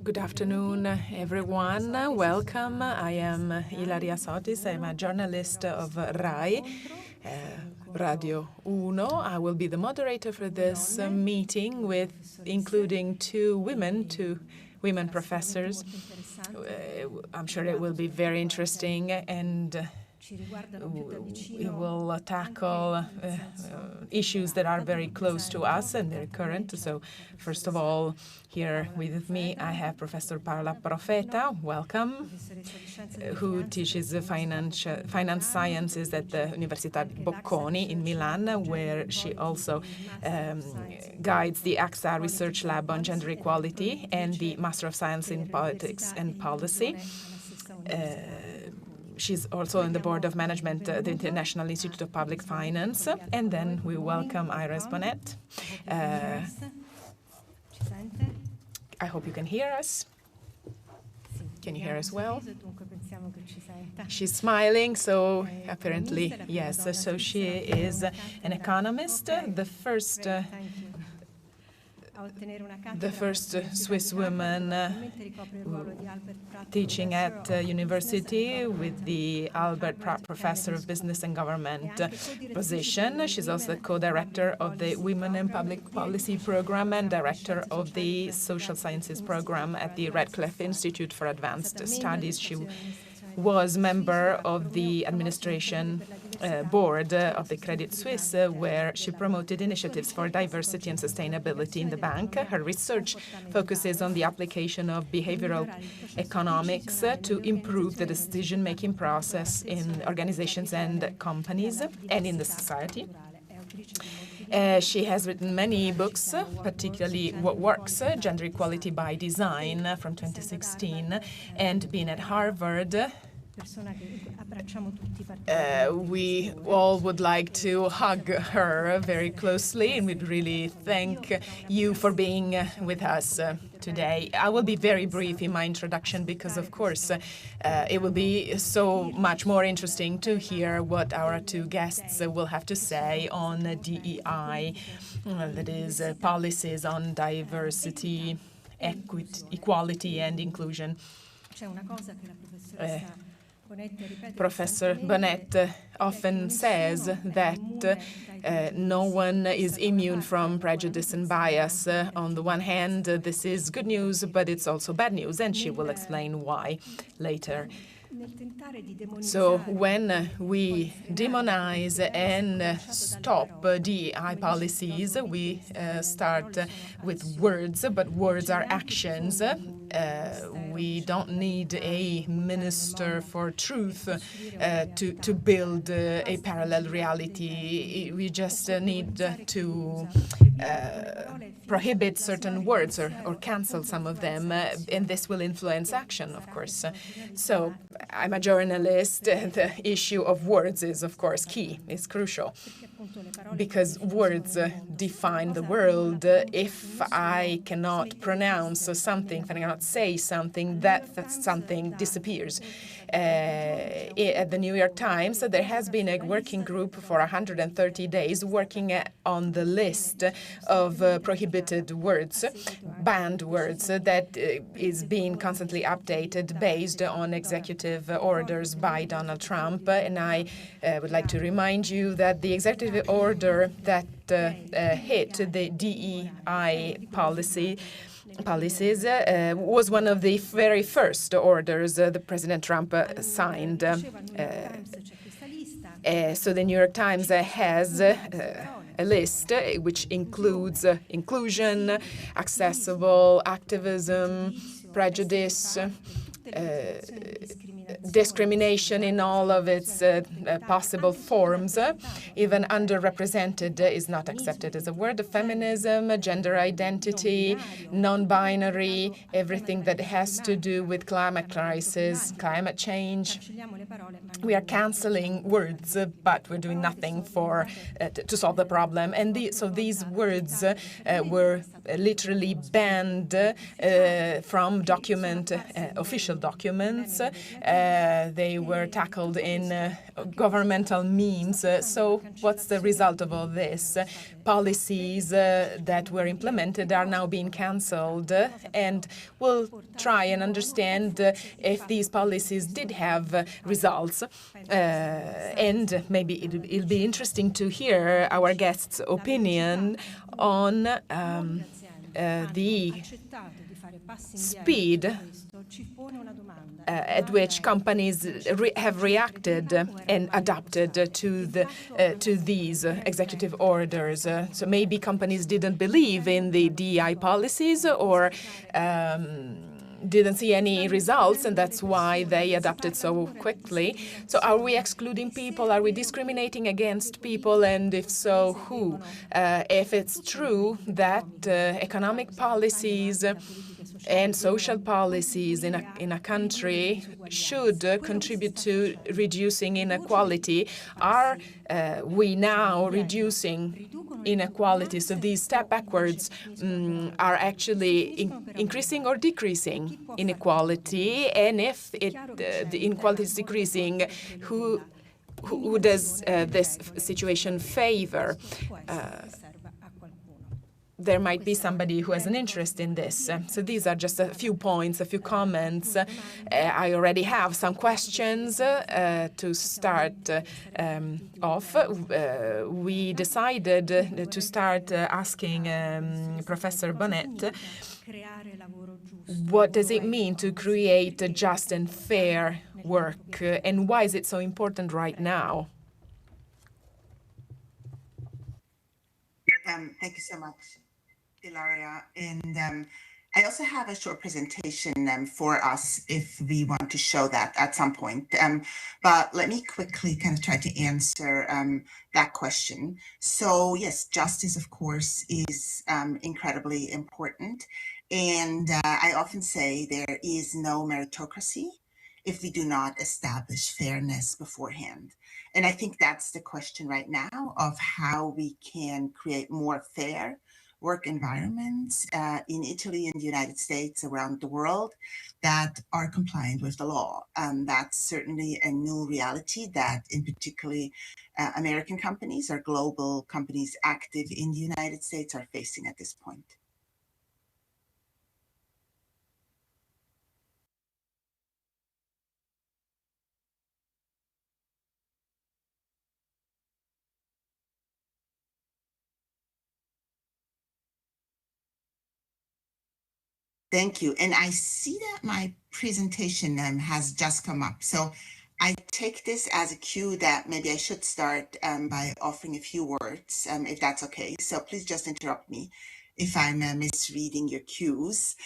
Good afternoon, everyone. Welcome. I am ILARIA SOTIS. I'm a journalist of RAI, Radio Uno. I will be the moderator for this meeting, including two women professors. I'm sure it will be very interesting, and we will tackle issues that are very close to us and very current. So, first of all, here with me I have Professor PAOLA Profeta, welcome, who teaches finance sciences at the Università Bocconi in Milan, where she also guides the AXA Research Lab on Gender Equality and the Master of Science in Politics and Policy. She's also on the board of management at the International Institute of Public Finance. And then we welcome Iris BOHNET. I hope you can hear us. Can you hear us well? She's smiling, so apparently, yes. So she is an economist, the first Swiss woman teaching at university with the Albert Pratt Professor of Business and Government position. She's also the co-director of the Women in Public Policy program and director of the Social Sciences program at the Radcliffe Institute for Advanced Studies. She was member of the administration board of the Credit Suisse, where she promoted initiatives for diversity and sustainability in the bank. Her research focuses on the application of behavioral economics to improve the decision-making process in organizations and companies and in the society. She has written many books, particularly What Works, Gender Equality by Design from 2016, and being at Harvard. We all would like to hug her very closely, and we'd really thank you for being with us today. I will be very brief in my introduction because, of course, it will be so much more interesting to hear what our two guests will have to say on DEI, that is, policies on diversity, equality, and inclusion. Professor BOHNET often says that no one is immune from prejudice and bias. On the one hand, this is good news, but it's also bad news, and she will explain why later. So when we demonize and stop DEI policies, we start with words, but words are actions. We don't need a minister for truth to build a parallel reality. We just need to prohibit certain words or cancel some of them, and this will influence action, of course. So I'm a journalist. The issue of words is, of course, key, is crucial, because words define the world. If I cannot pronounce something, if I cannot say something, that something disappears. At the New York Times, there has been a working group for 130 days working on the list of prohibited words, banned words, that is being constantly updated based on executive orders by Donald Trump. And I would like to remind you that the executive order that hit the DEI policies was one of the very first orders that President Trump signed. So the New York Times has a list which includes inclusion, accessible, activism, prejudice, discrimination in all of its possible forms. Even underrepresented is not accepted as a word. Feminism, gender identity, non-binary, everything that has to do with climate crisis, climate change. We are canceling words, but we're doing nothing to solve the problem. And so these words were literally banned from official documents. they were tackled in governmental means. So what's the result of all this? Policies that were implemented are now being cancelled, and we'll try and understand if these policies did have results. And maybe it'll be interesting to hear our guest's opinion on the speed at which companies have reacted and adapted to these executive orders. So maybe companies didn't believe in the DEI policies or didn't see any results, and that's why they adapted so quickly. So are we excluding people? Are we discriminating against people? And if so, who? If it's true that economic policies and social policies in a country should contribute to reducing inequality, are we now reducing inequality? So these step backwards are actually increasing or decreasing inequality, and if the inequality is decreasing, who does this situation favor? There might be somebody who has an interest in this. So these are just a few points, a few comments. I already have some questions to start off. We decided to start asking Professor BOHNET, what does it mean to create a just and fair work, and why is it so important right now? Thank you so much, Ilaria. And I also have a short presentation for us if we want to show that at some point. But let me quickly kind of try to answer that question. So yes, justice, of course, is incredibly important. And I often say there is no meritocracy if we do not establish fairness beforehand. And I think that's the question right now of how we can create more fair work environments in Italy and the United States, around the world, that are compliant with the law. That's certainly a new reality that in particularly American companies or global companies active in the United States are facing at this point. Thank you. And I see that my presentation has just come up. So I take this as a cue that maybe I should start by offering a few words, if that's okay. So please just interrupt me if I'm misreading your cues.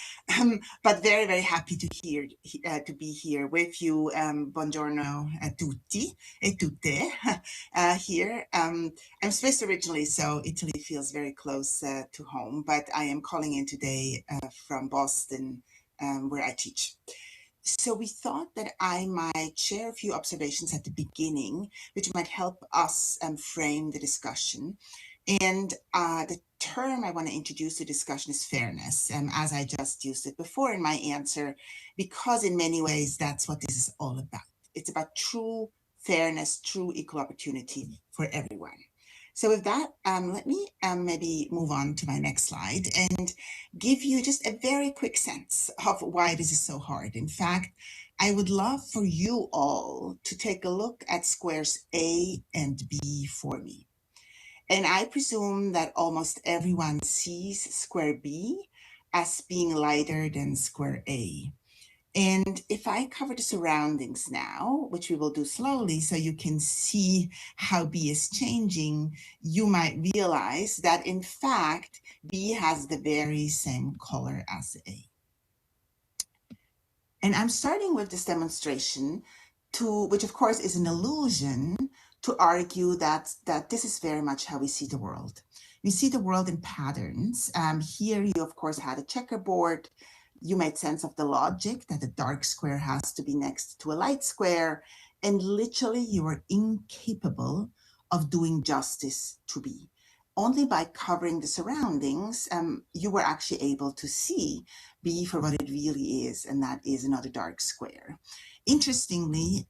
But very, very happy to be here with you. Buongiorno a tutti e tutte here. I'm Swiss originally, so Italy feels very close to home, but I am calling in today from Boston, where I teach. So we thought that I might share a few observations at the beginning, which might help us frame the discussion. And the term I want to introduce to discussion is fairness, as I just used it before in my answer, because in many ways, that's what this is all about. It's about true fairness, true equal opportunity for everyone. So with that, let me maybe move on to my next slide and give you just a very quick sense of why this is so hard. In fact, I would love for you all to take a look at squares A and B for me. And I presume that almost everyone sees square B as being lighter than square A. And if I cover the surroundings now, which we will do slowly so you can see how B is changing, you might realize that in fact, B has the very same color as A. And I'm starting with this demonstration which of course is an illusion, to argue that this is very much how we see the world. We see the world in patterns. Here you of course had a checkerboard. You made sense of the logic that a dark square has to be next to a light square, and literally you are incapable of doing justice to B. Only by covering the surroundings, you were actually able to see B for what it really is, and that is another dark square. Interestingly,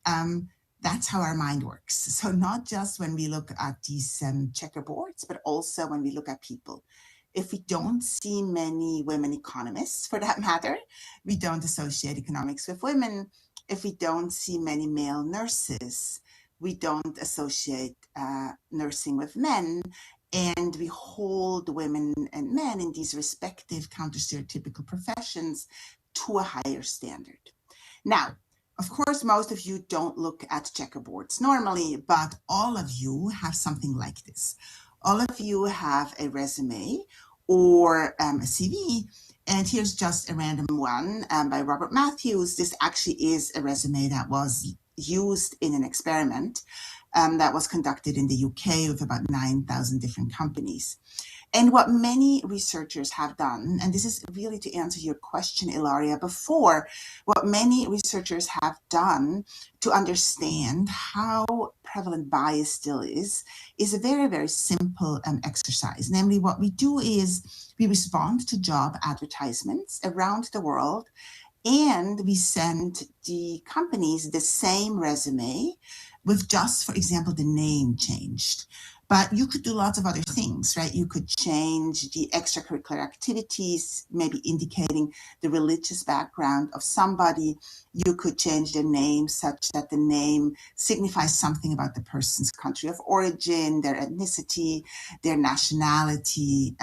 that's how our mind works. So not just when we look at these checkerboards, but also when we look at people. If we don't see many women economists, for that matter, we don't associate economics with women. If we don't see many male nurses, we don't associate nursing with men. And we hold women and men in these respective counter-stereotypical professions to a higher standard. Now, of course, most of you don't look at checkerboards normally, but all of you have something like this. All of you have a resume or a CV, and here's just a random one by Robert Matthews. This actually is a resume that was used in an experiment that was conducted in the UK with about 9,000 different companies. And what many researchers have done, and this is really to answer your question, Ilaria, before, what many researchers have done to understand how prevalent bias still is a very, very simple exercise. Namely, what we do is we respond to job advertisements around the world, and we send the companies the same resume with just, for example, the name changed. But you could do lots of other things, right? You could change the extracurricular activities, maybe indicating the religious background of somebody. You could change the name such that the name signifies something about the person's country of origin, their ethnicity, their nationality,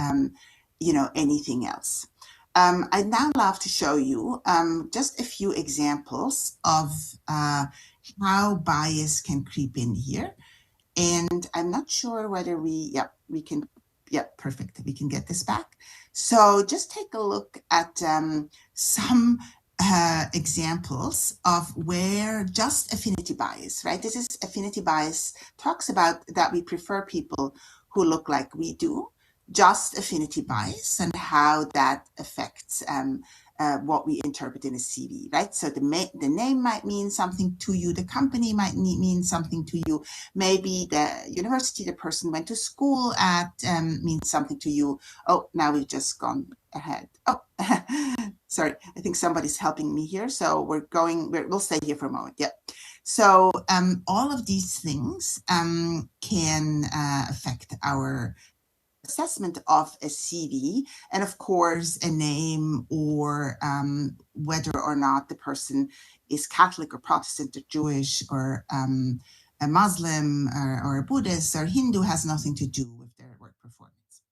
anything else. I'd now love to show you just a few examples of how bias can creep in here. And I'm not sure whether we can, perfect. We can get this back. So just take a look at some examples of where just affinity bias, right? This is affinity bias, talks about that we prefer people who look like we do, just affinity bias and how that affects what we interpret in a CV, right? So the name might mean something to you, the company might mean something to you, maybe the university the person went to school at means something to you. Oh, now we've just gone ahead. Oh, sorry, I think somebody's helping me here. So we'll stay here for a moment. Yeah. So all of these things can affect our assessment of a CV, and of course a name or whether or not the person is Catholic or Protestant or Jewish or a Muslim or a Buddhist or Hindu has nothing to do with their work performance.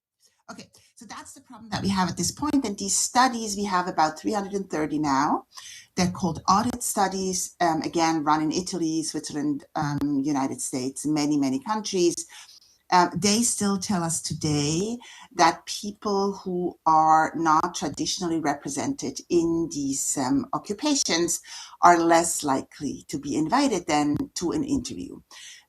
Okay, so that's the problem that we have at this point. And these studies, we have about 330 now. They're called audit studies, again, run in Italy, Switzerland, United States, many, many countries. They still tell us today that people who are not traditionally represented in these occupations are less likely to be invited then to an interview.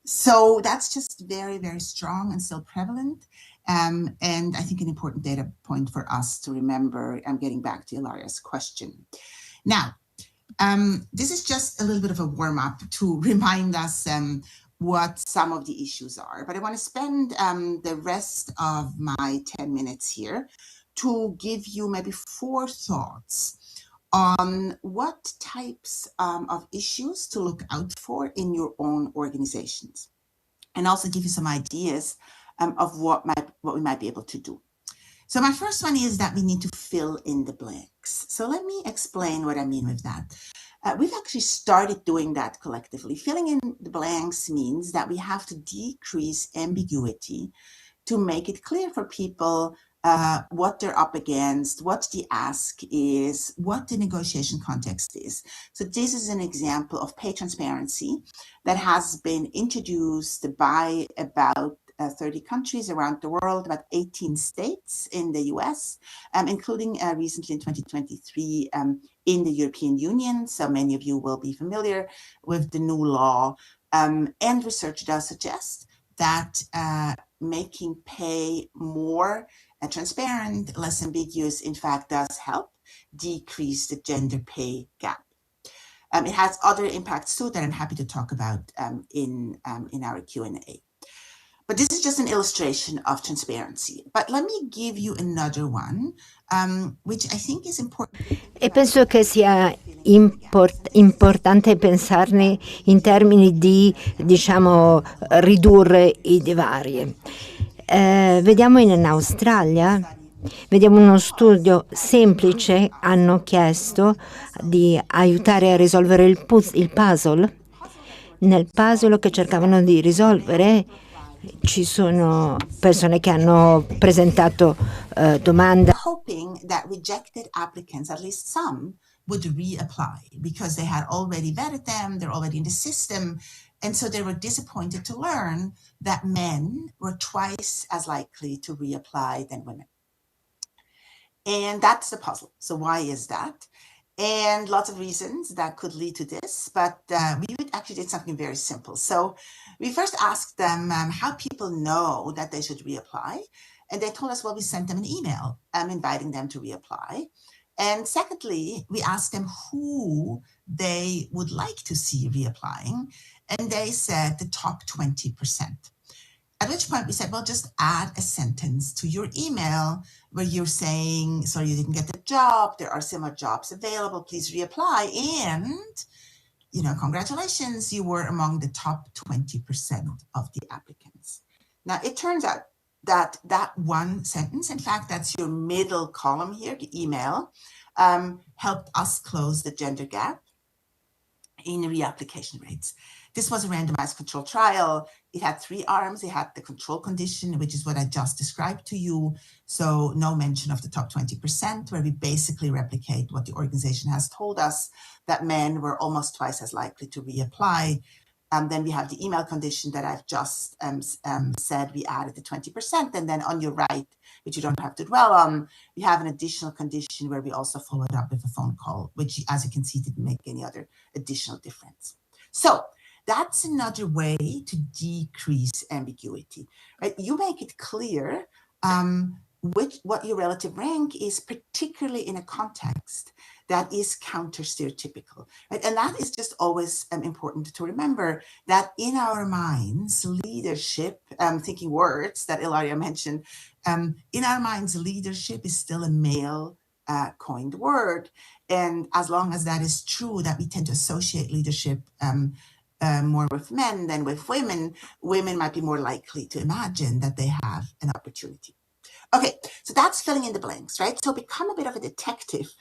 So that's just very, very strong and still prevalent. And I think an important data point for us to remember. I'm getting back to Ilaria's question. Now, this is just a little bit of a warm-up to remind us what some of the issues are. But I want to spend the rest of my 10 minutes here to give you maybe 4 thoughts on what types of issues to look out for in your own organizations, and also give you some ideas of what we might be able to do. So my first one is that we need to fill in the blanks. So let me explain what I mean with that. We've actually started doing that collectively. Filling in the blanks means that we have to decrease ambiguity to make it clear for people what they're up against, what the ask is, what the negotiation context is. So this is an example of pay transparency that has been introduced by about 30 countries around the world, about 18 states in the US, including recently in 2023 in the European Union. So many of you will be familiar with the new law. And research does suggest that making pay more transparent, less ambiguous, in fact, does help decrease the gender pay gap. It has other impacts too that I'm happy to talk about in our Q&A. But this is just an illustration of transparency. But let me give you another one, which I think is important. E penso che sia importante pensarne in termini di, diciamo, ridurre i divari. Vediamo in Australia, vediamo uno studio semplice, hanno chiesto di aiutare a risolvere il puzzle. Nel puzzle che cercavano di risolvere ci sono persone che hanno presentato domande. Hoping that rejected applicants, at least some, would reapply because they had already vetted them, they're already in the system. And so they were disappointed to learn that men were twice as likely to reapply than women. And that's the puzzle. So why is that? And lots of reasons that could lead to this, but we actually did something very simple. So we first asked them how people know that they should reapply. And they told us, well, we sent them an email inviting them to reapply. And secondly, we asked them who they would like to see reapplying. And they said the top 20%. At which point we said, well, just add a sentence to your email where you're saying, sorry, you didn't get the job. There are similar jobs available. Please reapply. And, congratulations, you were among the top 20% of the applicants. Now, it turns out that one sentence, in fact, that's your middle column here, the email, helped us close the gender gap in reapplication rates. This was a randomized controlled trial. It had 3 arms. It had the control condition, which is what I just described to you. So no mention of the top 20%, where we basically replicate what the organization has told us, that men were almost twice as likely to reapply. Then we have the email condition that I've just said we added the 20%. And then on your right, which you don't have to dwell on, we have an additional condition where we also followed up with a phone call, which, as you can see, didn't make any other additional difference. So that's another way to decrease ambiguity, right? You make it clear what your relative rank is, particularly in a context that is counter-stereotypical, right? And that is just always important to remember, that in our minds, leadership, thinking words that Ilaria mentioned, in our minds, leadership is still a male coined word. And as long as that is true, that we tend to associate leadership more with men than with women, women might be more likely to imagine that they have an opportunity. Okay, so that's filling in the blanks, right? So become a bit of a detective,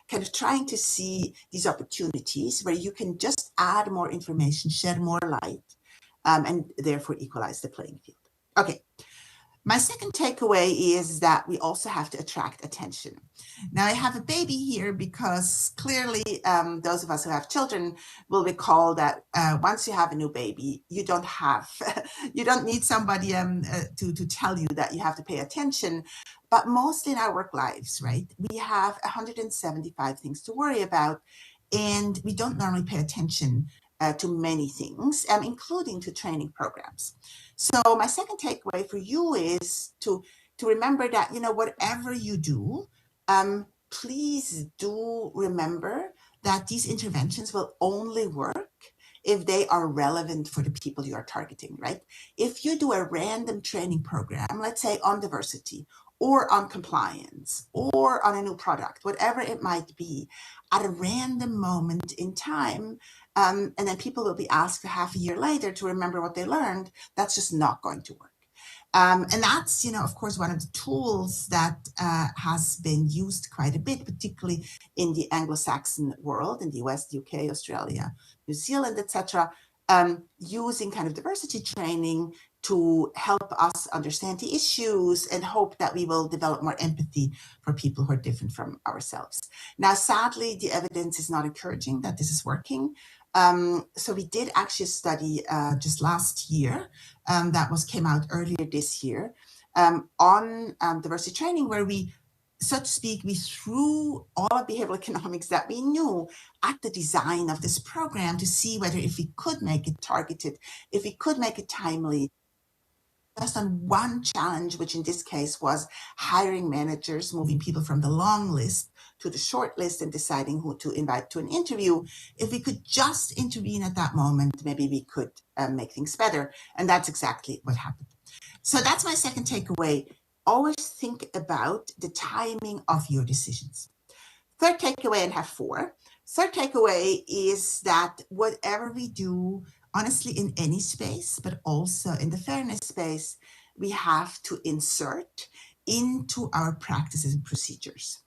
kind of trying to see these opportunities where you can just add more information, shed more light, and therefore equalize the playing field. Okay. My second takeaway is that we also have to attract attention. Now, I have a baby here because clearly those of us who have children will recall that once you have a new baby, you don't need somebody to tell you that you have to pay attention. But mostly in our work lives, right, we have 175 things to worry about, and we don't normally pay attention to many things, including to training programs. So my second takeaway for you is to remember that, whatever you do, please do remember that these interventions will only work if they are relevant for the people you are targeting, right? If you do a random training program, let's say on diversity or on compliance or on a new product, whatever it might be, at a random moment in time, and then people will be asked half a year later to remember what they learned, that's just not going to work. And that's, of course, one of the tools that has been used quite a bit, particularly in the Anglo-Saxon world, in the US, the UK, Australia, New Zealand, etc., using kind of diversity training to help us understand the issues and hope that we will develop more empathy for people who are different from ourselves. Now, sadly, the evidence is not encouraging that this is working. So we did actually study just last year that came out earlier this year on diversity training, where we, so to speak, we threw all of behavioral economics that we knew at the design of this program to see whether if we could make it targeted, if we could make it timely, just on one challenge, which in this case was hiring managers, moving people from the long list to the short list and deciding who to invite to an interview. If we could just intervene at that moment, maybe we could make things better. And that's exactly what happened. So that's my second takeaway. Always think about the timing of your decisions. Third takeaway, and have four. Third takeaway is that whatever we do, honestly, in any space, but also in the fairness space, we have to insert into our practices and procedures.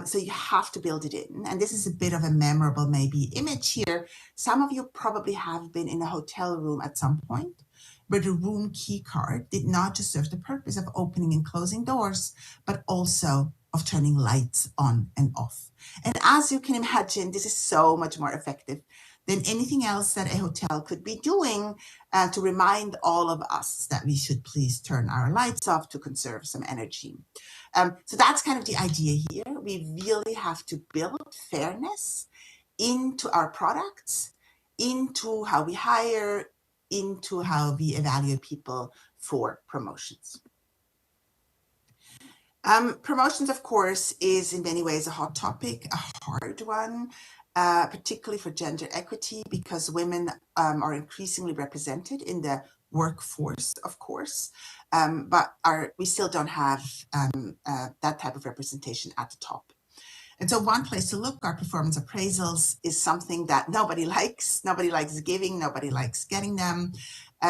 So you have to build it in. And this is a bit of a memorable maybe image here. Some of you probably have been in a hotel room at some point where the room key card did not just serve the purpose of opening and closing doors, but also of turning lights on and off. And as you can imagine, this is so much more effective than anything else that a hotel could be doing to remind all of us that we should please turn our lights off to conserve some energy. So that's kind of the idea here. We really have to build fairness into our products, into how we hire, into how we evaluate people for promotions. Promotions, of course, is in many ways a hot topic, a hard one, particularly for gender equity, because women are increasingly represented in the workforce, of course, but we still don't have that type of representation at the top. And so one place to look, our performance appraisals, is something that nobody likes. Nobody likes giving, nobody likes getting them.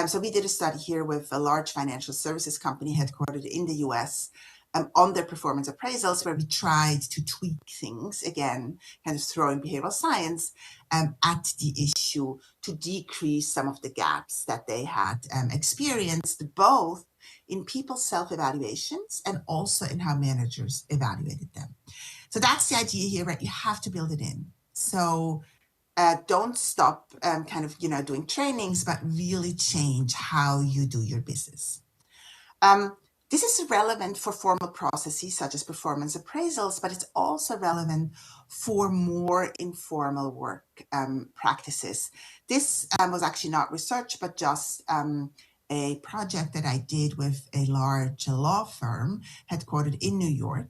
So we did a study here with a large financial services company headquartered in the US on their performance appraisals, where we tried to tweak things, again, kind of throwing behavioral science at the issue to decrease some of the gaps that they had experienced, both in people's self-evaluations and also in how managers evaluated them. So that's the idea here, right? You have to build it in. So don't stop doing trainings, but really change how you do your business. This is relevant for formal processes such as performance appraisals, but it's also relevant for more informal work practices. This was actually not research, but just a project that I did with a large law firm headquartered in New York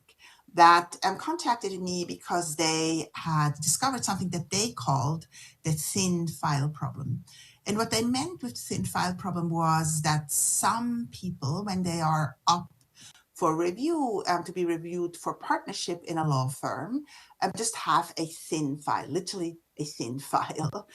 that contacted me because they had discovered something that they called the thin file problem. And what they meant with thin file problem was that some people, when they are up for review, to be reviewed for partnership in a law firm, just have a thin file, literally a thin file.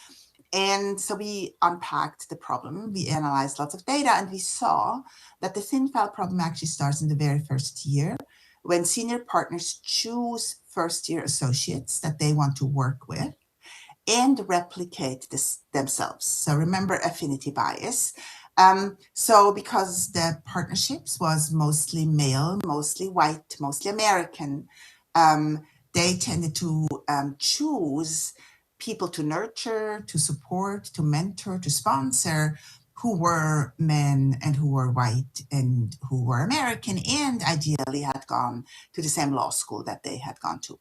And so we unpacked the problem, we analyzed lots of data, and we saw that the thin file problem actually starts in the very first year, when senior partners choose first-year associates that they want to work with and replicate this themselves. So remember affinity bias. So because the partnerships was mostly male, mostly white, mostly American, they tended to choose people to nurture, to support, to mentor, to sponsor, who were men and who were white and who were American and ideally had gone to the same law school that they had gone to.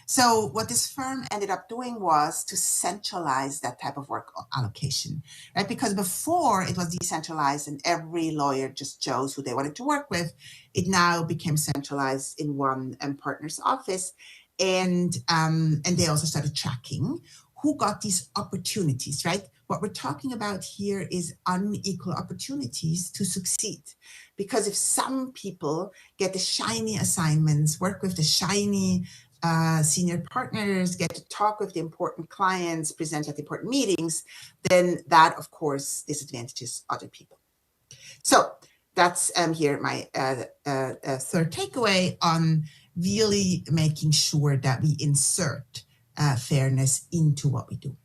So what this firm ended up doing was to centralize that type of work allocation, right? Because before it was decentralized and every lawyer just chose who they wanted to work with, it now became centralized in one partner's office. And they also started tracking who got these opportunities, right? What we're talking about here is unequal opportunities to succeed. Because if some people get the shiny assignments, work with the shiny senior partners, get to talk with the important clients, present at the important meetings, then that, of course, disadvantages other people. So that's here my third takeaway on really making sure that we insert fairness into what we do.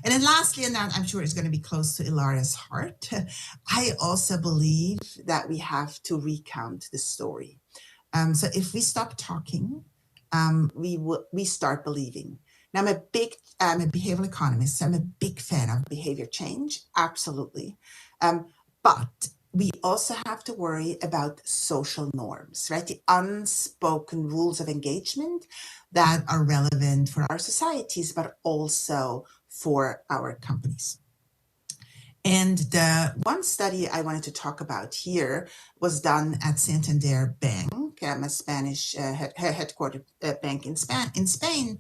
And then lastly, and that I'm sure is going to be close to Ilaria's heart, I also believe that we have to recount the story. So if we stop talking, we start believing. Now, I'm a behavioral economist, so I'm a big fan of behavior change, absolutely. But we also have to worry about social norms, right? The unspoken rules of engagement that are relevant for our societies, but also for our companies. And the one study I wanted to talk about here was done at Santander Bank, a Spanish headquartered bank in Spain,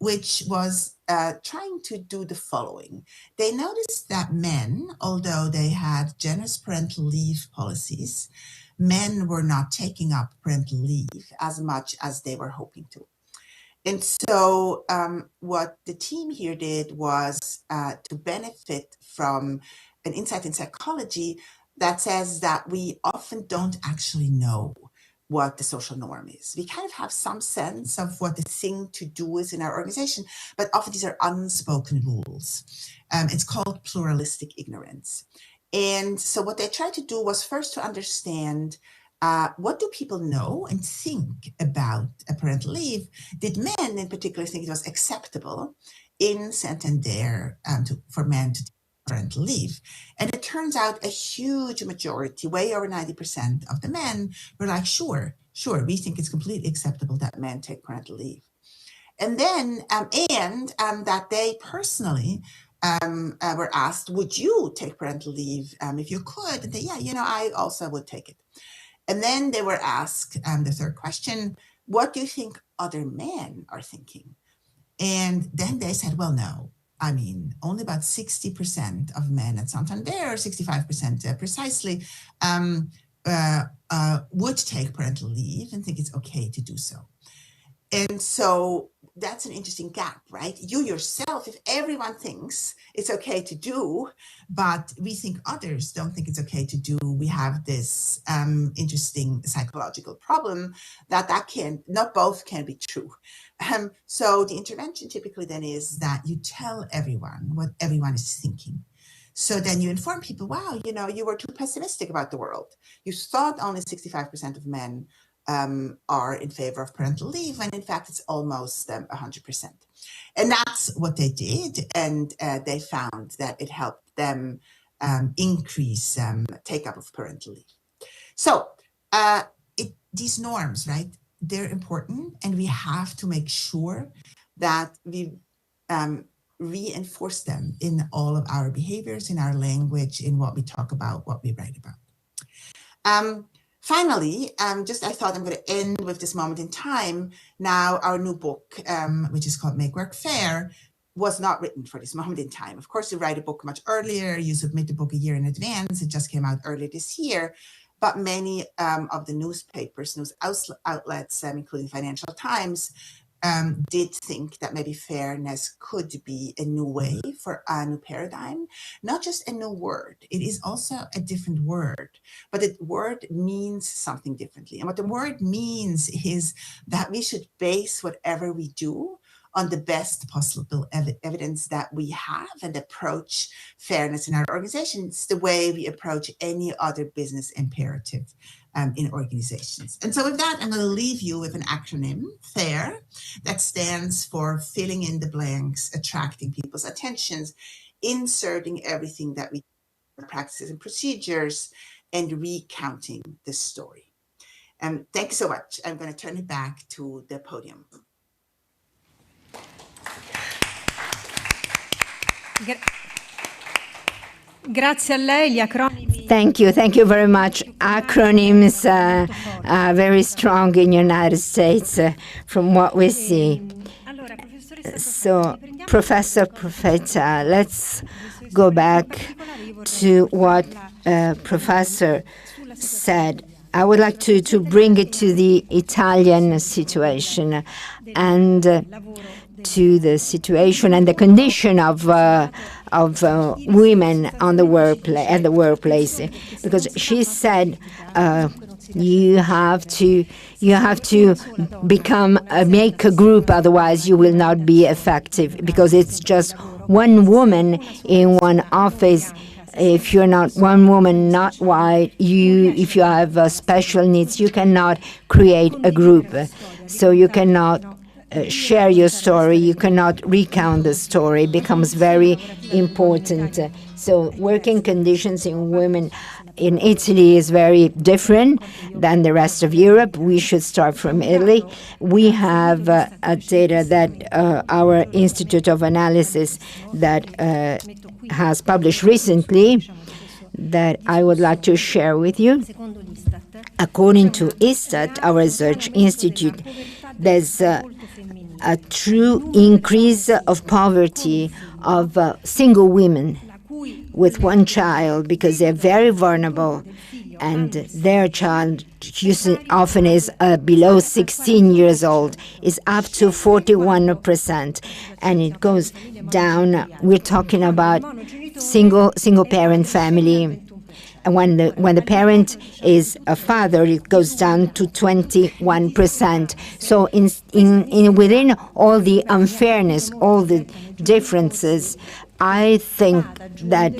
which was trying to do the following. They noticed that men, although they had generous parental leave policies, men were not taking up parental leave as much as they were hoping to. And so what the team here did was to benefit from an insight in psychology that says that we often don't actually know what the social norm is. We kind of have some sense of what the thing to do is in our organization, but often these are unspoken rules. It's called pluralistic ignorance. And so what they tried to do was first to understand what do people know and think about a parental leave? Did men in particular think it was acceptable in Santander for men to take parental leave? And it turns out a huge majority, way over 90% of the men were like, sure, we think it's completely acceptable that men take parental leave. And then, that they personally were asked, would you take parental leave if you could? And they, yeah, I also would take it. And then they were asked the third question, what do you think other men are thinking? And then they said, well, no. I mean, only about 60% of men at Santander, 65% precisely, would take parental leave and think it's okay to do so. And so that's an interesting gap, right? You yourself, if everyone thinks it's okay to do, but we think others don't think it's okay to do, we have this interesting psychological problem that not both can be true. So the intervention typically then is that you tell everyone what everyone is thinking. So then you inform people, wow, you were too pessimistic about the world. You thought only 65% of men are in favor of parental leave, and in fact, it's almost 100%. And that's what they did, and they found that it helped them increase take-up of parental leave. So these norms, right, they're important, and we have to make sure that we reinforce them in all of our behaviors, in our language, in what we talk about, what we write about. Finally, I thought I'm going to end with this moment in time. Now, our new book, which is called Make Work Fair, was not written for this moment in time. Of course, you write a book much earlier. You submit the book a year in advance. It just came out earlier this year. But many of the news outlets, including Financial Times, did think that maybe fairness could be a new way for a new paradigm, not just a new word. It is also a different word, but the word means something differently. And what the word means is that we should base whatever we do on the best possible evidence that we have and approach fairness in our organizations the way we approach any other business imperative in organizations. And so with that, I'm going to leave you with an acronym, FAIR, that stands for filling in the blanks, attracting people's attentions, inserting everything that we do in practices and procedures, and recounting the story. Thank you so much. I'm going to turn it back to the podium. Grazie a lei, gli acronimi. Thank you very much. Acronyms are very strong in the United States from what we see. So, Professor Profeta, let's go back to what Professor said. I would like to bring it to the Italian situation and to the situation and the condition of women on the workplace, because she said you have to make a group, otherwise you will not be effective, because it's just one woman in one office. If you're not one woman, not white, if you have special needs, you cannot create a group. So you cannot share your story, you cannot recount the story. It becomes very important. So working conditions in women in Italy is very different than the rest of Europe. We should start from Italy. We have data that our Institute of Analysis that has published recently that I would like to share with you. According to ISTAT, our research institute, there's a true increase of poverty of single women with one child, because they're very vulnerable, and their child often is below 16 years old, is up to 41%, and it goes down. We're talking about single parent family. And when the parent is a father, it goes down to 21%. So within all the unfairness, all the differences, I think that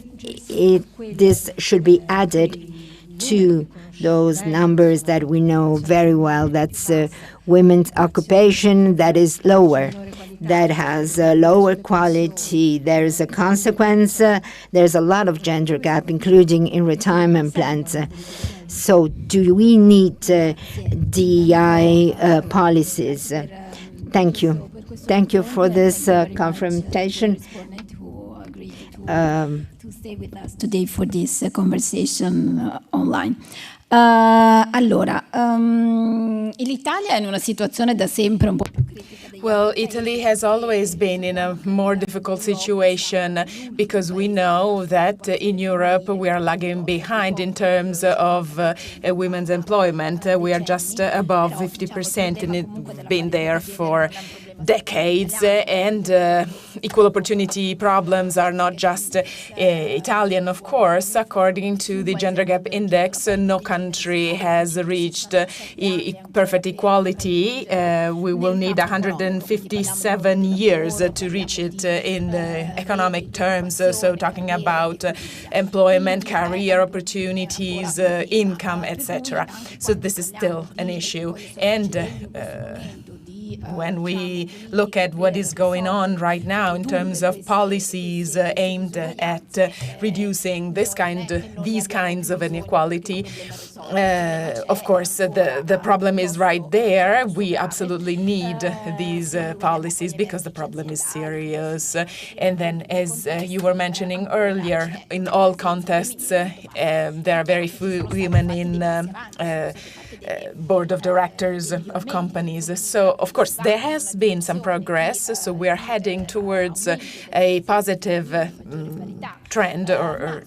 this should be added to those numbers that we know very well. That's women's occupation that is lower, that has a lower quality. There's a consequence. There's a lot of gender gap, including in retirement plans. So do we need DEI policies? Thank you. Thank you for this confrontation. To stay with us today for this conversation online. Allora, l'Italia è in una situazione da sempre un po' più critica. Well, Italy has always been in a more difficult situation because we know that in Europe we are lagging behind in terms of women's employment. We are just above 50%, and it's been there for decades, and equal opportunity problems are not just Italian, of course. According to the Gender Gap Index, no country has reached perfect equality. We will need 157 years to reach it in economic terms, so talking about employment, career opportunities, income, etc. So this is still an issue. And when we look at what is going on right now in terms of policies aimed at reducing these kinds of inequality, of course, the problem is right there. We absolutely need these policies because the problem is serious. And then, as you were mentioning earlier, in all contests, there are very few women in board of directors of companies. So, of course, there has been some progress. So we are heading towards a positive trend or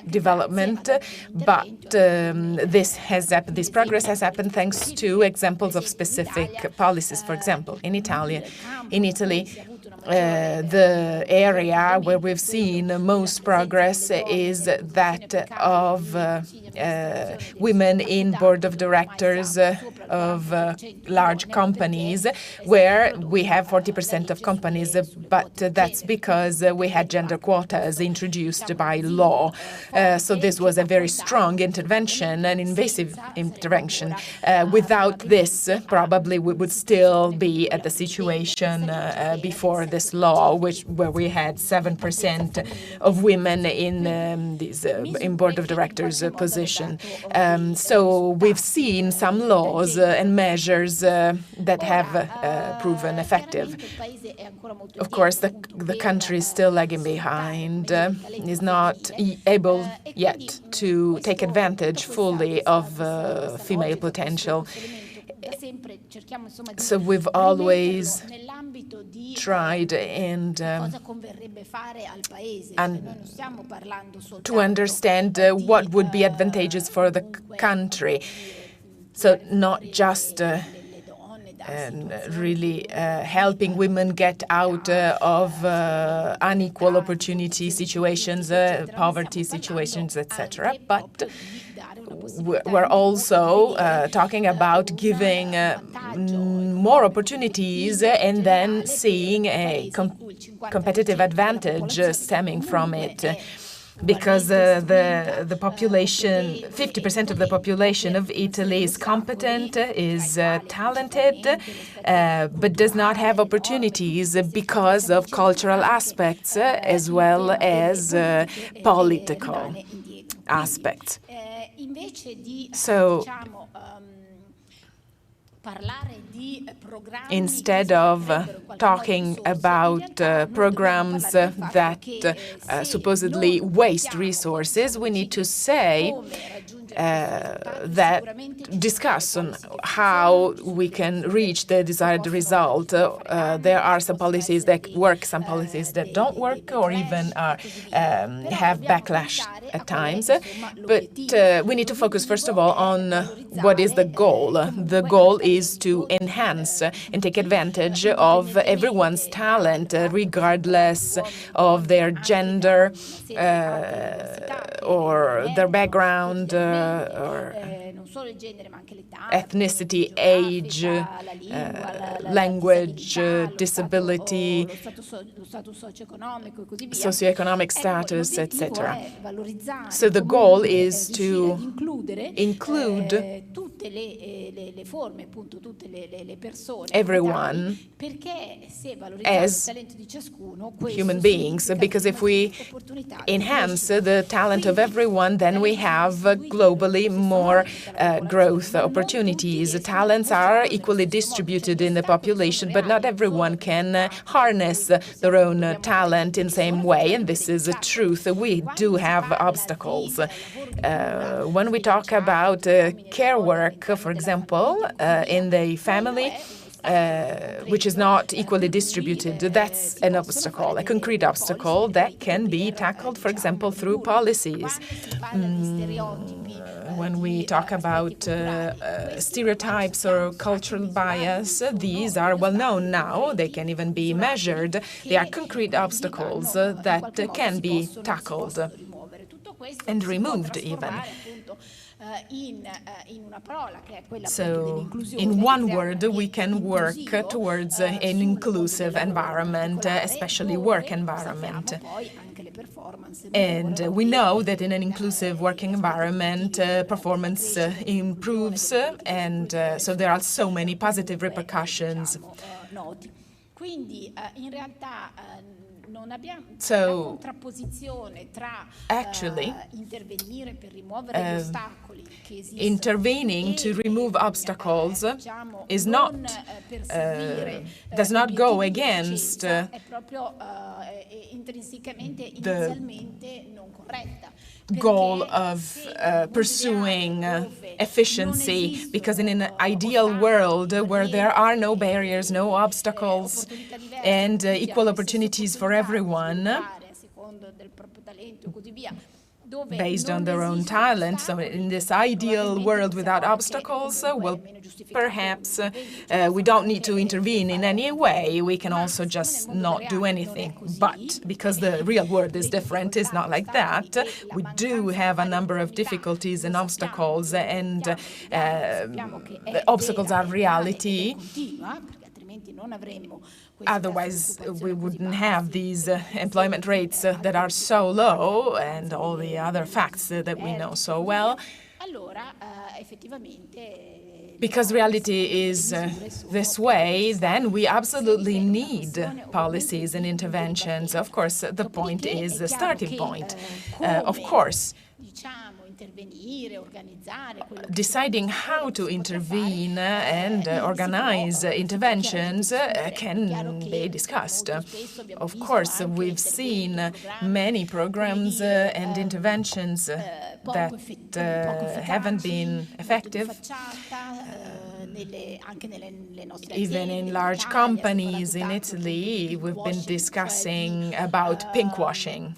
development, but this progress has happened thanks to examples of specific policies. For example, in Italy, the area where we've seen most progress is that of women in board of directors of large companies, where we have 40% of companies, but that's because we had gender quotas introduced by law. So this was a very strong intervention, an invasive intervention. Without this, probably we would still be at the situation before this law, where we had 7% of women in in board of directors position. So we've seen some laws and measures that have proven effective. Of course, the country is still lagging behind, is not able yet to take advantage fully of female potential. So we've always tried and to understand what would be advantageous for the country. So not just really helping women get out of unequal opportunity situations, poverty situations, etc. But we're also talking about giving more opportunities and then seeing a competitive advantage stemming from it. Because the population, 50% of the population of Italy is competent, is talented, but does not have opportunities because of cultural aspects as well as political aspects. So, instead of talking about programs that supposedly waste resources, we need to say that discuss on how we can reach the desired result. There are some policies that work, some policies that don't work, or even have backlash at times. But we need to focus, first of all, on what is the goal. The goal is to enhance and take advantage of everyone's talent, regardless of their gender or their background or ethnicity, age, language, disability, socioeconomic status, etc. So the goal is to include everyone as human beings, because if we enhance the talent of everyone, then we have globally more growth opportunities. Talents are equally distributed in the population, but not everyone can harness their own talent in the same way, and this is a truth. We do have obstacles. When we talk about care work, for example, in the family, which is not equally distributed, that's an obstacle, a concrete obstacle that can be tackled, for example, through policies. When we talk about stereotypes or cultural bias, these are well known now. They can even be measured. They are concrete obstacles that can be tackled and removed even. So, in one word, we can work towards an inclusive environment, especially work environment. And we know that in an inclusive working environment, performance improves, and so there are so many positive repercussions. So, actually, intervening to remove obstacles is not, does not go against the goal of pursuing efficiency, because in an ideal world where there are no barriers, no obstacles, and equal opportunities for everyone, based on their own talent. So in this ideal world without obstacles, well, perhaps we don't need to intervene in any way. We can also just not do anything. But because the real world is different, it's not like that. We do have a number of difficulties and obstacles, and the obstacles are reality. Otherwise, we wouldn't have these employment rates that are so low and all the other facts that we know so well. Because reality is this way, then we absolutely need policies and interventions. Of course, the point is the starting point. Of course, deciding how to intervene and organize interventions can be discussed. Of course, we've seen many programs and interventions that haven't been effective. Even in large companies in Italy, we've been discussing about pinkwashing.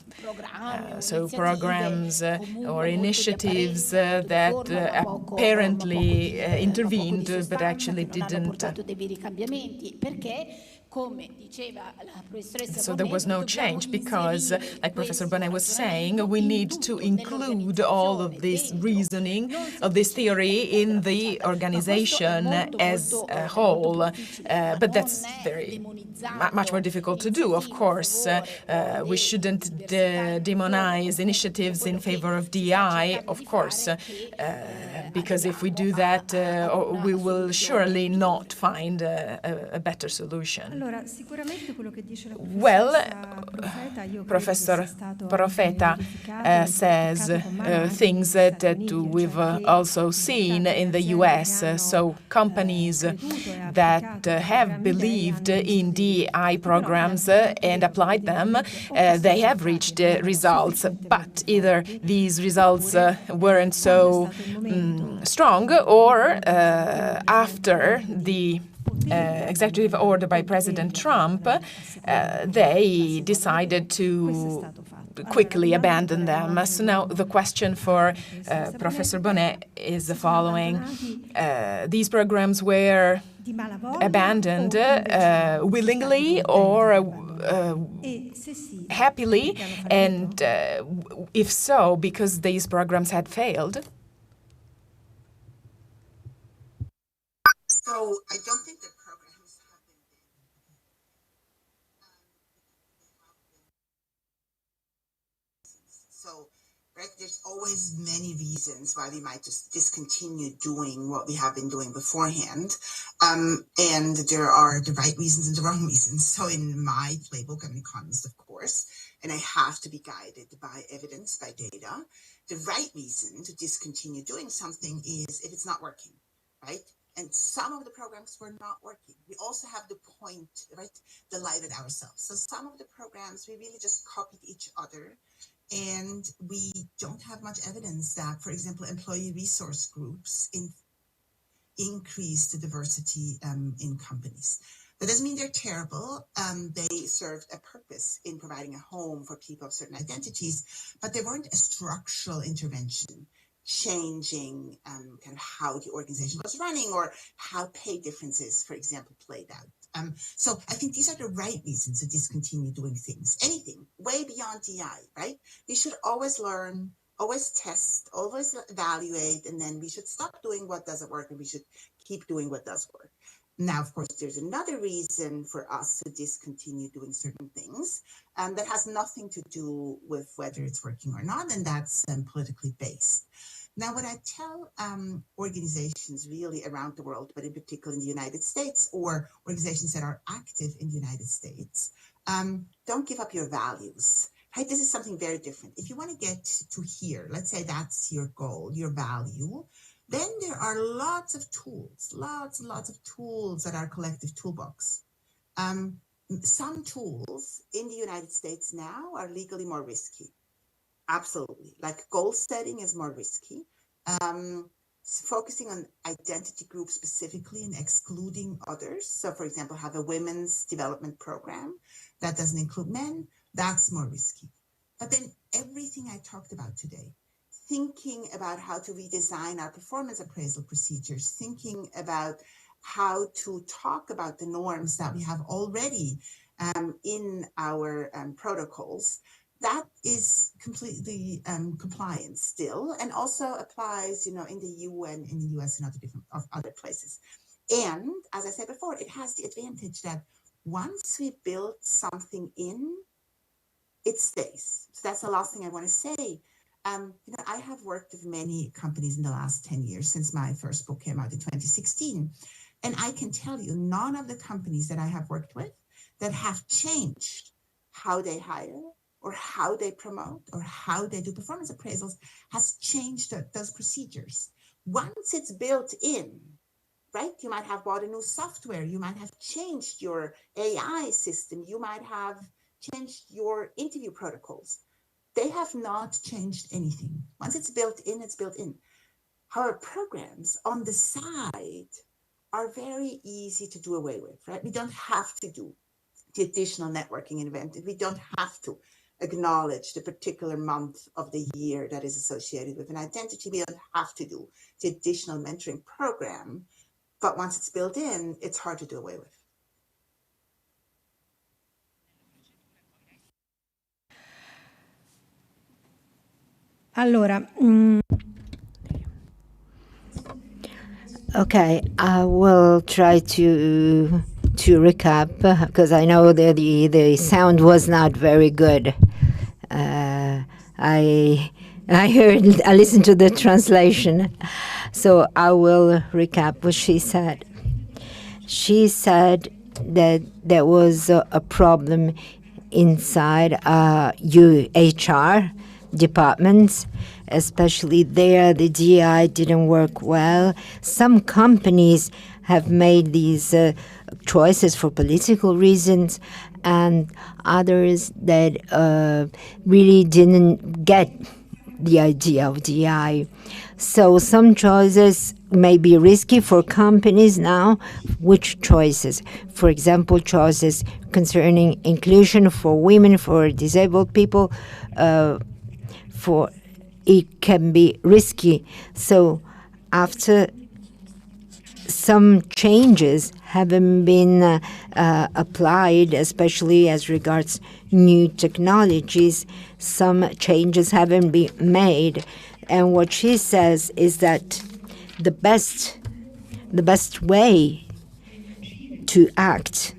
So programs or initiatives that apparently intervened but actually didn't. So there was no change because, like Professor Bonnet was saying, we need to include all of this reasoning, of this theory in the organization as a whole. But that's much more difficult to do, of course. We shouldn't demonize initiatives in favor of DEI, of course, because if we do that, we will surely not find a better solution. Well, Professor Profeta says things that we've also seen in the US. So companies that have believed in DEI programs and applied them, they have reached results. But either these results weren't so strong, or after the executive order by President Trump, they decided to quickly abandon them. So now the question for Professor Bonnet is the following. These programs were abandoned willingly or happily, and if so, because these programs had failed? So I don't think the programs have been so right. There's always many reasons why we might just discontinue doing what we have been doing beforehand, and there are the right reasons and the wrong reasons. So in my playbook, I'm an economist, of course, and I have to be guided by evidence, by data. The right reason to discontinue doing something is if it's not working, right? And some of the programs were not working. We also have the point, right, delighted ourselves. So some of the programs, we really just copied each other. And we don't have much evidence that, for example, employee resource groups increase the diversity in companies. That doesn't mean they're terrible. They served a purpose in providing a home for people of certain identities, but they weren't a structural intervention changing kind of how the organization was running or how pay differences, for example, played out. So I think these are the right reasons to discontinue doing things, anything, way beyond DEI, right? We should always learn, always test, always evaluate, and then we should stop doing what doesn't work and we should keep doing what does work. Now, of course, there's another reason for us to discontinue doing certain things that has nothing to do with whether it's working or not, and that's politically based. Now, what I tell organizations really around the world, but in particular in the United States, or organizations that are active in the United States, don't give up your values. Right? This is something very different. If you want to get to here, let's say that's your goal, your value, then there are lots of tools, lots and lots of tools that are collective toolbox. Some tools in the United States now are legally more risky. Absolutely. Like goal setting is more risky. Focusing on identity groups specifically and excluding others. So, for example, have a women's development program that doesn't include men. That's more risky. But then everything I talked about today, thinking about how to redesign our performance appraisal procedures, thinking about how to talk about the norms that we have already in our protocols, that is completely compliant still, and also applies, in the UN, in the US, and other places. And as I said before, it has the advantage that once we build something in, it stays. So that's the last thing I want to say. I have worked with many companies in the last 10 years since my first book came out in 2016. And I can tell you, none of the companies that I have worked with that have changed how they hire or how they promote or how they do performance appraisals has changed those procedures. Once it's built in, right? You might have bought a new software. You might have changed your AI system. You might have changed your interview protocols. They have not changed anything. Once it's built in, it's built in. However, programs on the side are very easy to do away with, right? We don't have to do the additional networking event. We don't have to acknowledge the particular month of the year that is associated with an identity. We don't have to do the additional mentoring program. But once it's built in, it's hard to do away with. Allora, Okay, I will try to recap because I know that the sound was not very good. I listened to the translation, so I will recap what she said. She said that there was a problem inside HR departments, especially there the DEI didn't work well. Some companies have made these choices for political reasons, and others that really didn't get the idea of DEI. So some choices may be risky for companies now. Which choices? For example, choices concerning inclusion for women, for disabled people, it can be risky. So after some changes haven't been applied, especially as regards new technologies, some changes haven't been made. And what she says is that the best way to act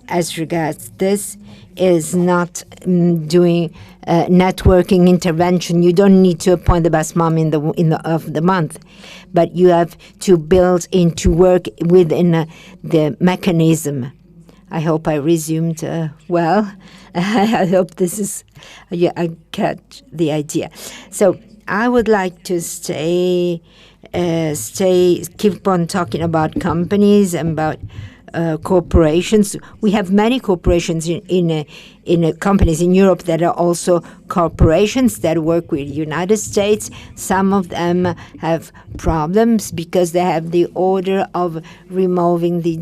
as regards this is not doing networking intervention. You don't need to appoint the best mom of the month, but you have to build into work within the mechanism. I hope I resumed well. I hope this is, I catch the idea. So I would like to keep on talking about companies and about corporations. We have many corporations in companies in Europe that are also corporations that work with the United States. Some of them have problems because they have the order of removing the